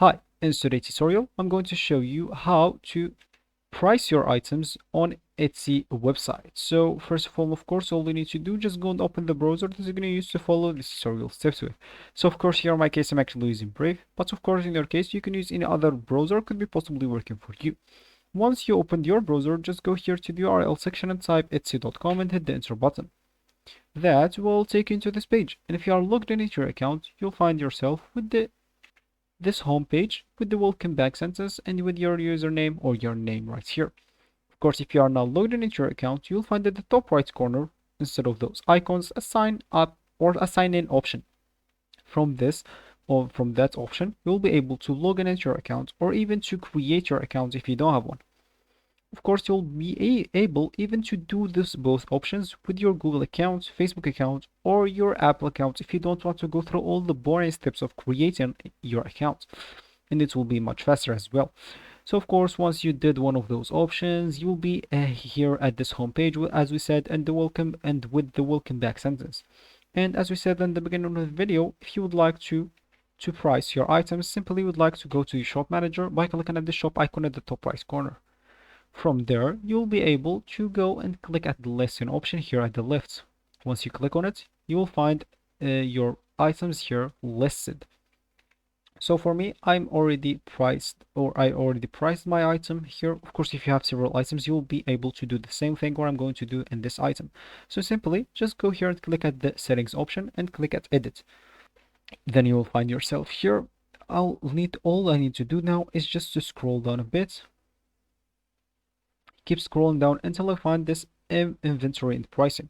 Hi, in today's tutorial, I'm going to show you how to price your items on Etsy website. So first of all, of course, all you need to do, just go and open the browser that you're going to use to follow this tutorial steps with. So of course, here in my case, I'm actually using Brave, but of course, in your case, you can use any other browser, could be possibly working for you. Once you opened your browser, just go here to the URL section and type etsy.com and hit the enter button. That will take you into this page. And if you are logged into your account, you'll find yourself with this home page with the welcome back sentence and with your username or your name right here. Of course, if you are now logged into your account, you'll find at the top right corner, instead of those icons, a sign up or a sign in option. From this or from that option, you'll be able to log in into your account or even to create your account if you don't have one. Of course, you'll be able even to do this both options with your Google account, Facebook account, or your Apple account if you don't want to go through all the boring steps of creating your account. And it will be much faster as well. So of course, once you did one of those options, you'll be here at this home page, as we said, and with the welcome back sentence. And as we said in the beginning of the video, if you would like to price your items, simply would like to go to your shop manager by clicking at the shop icon at the top right corner. From there, you'll be able to go and click at the listing option here at the left. Once you click on it, you will find your items here listed. So for me, I already priced my item here. Of course, if you have several items, you'll be able to do the same thing what I'm going to do in this item. So simply just go here and click at the settings option and click at edit. Then you will find yourself here. All I need to do now is just to scroll down a bit. Keep scrolling down until I find this inventory and pricing.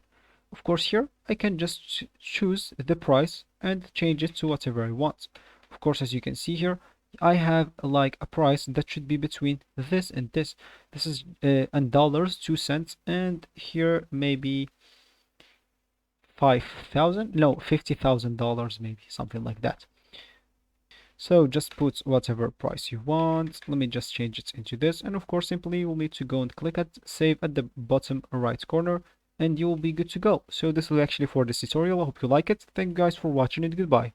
Of course, here I can just choose the price and change it to whatever I want. Of course, as you can see here, I have like a price that should be between this and this. This is in dollars, 2 cents, and here maybe 5,000, no, $50,000, maybe something like that. So just put whatever price you want. Let me just change it into this. And of course, simply you'll need to go and click at save at the bottom right corner and you will be good to go. So this is actually for this tutorial. I hope you like it. Thank you guys for watching and goodbye.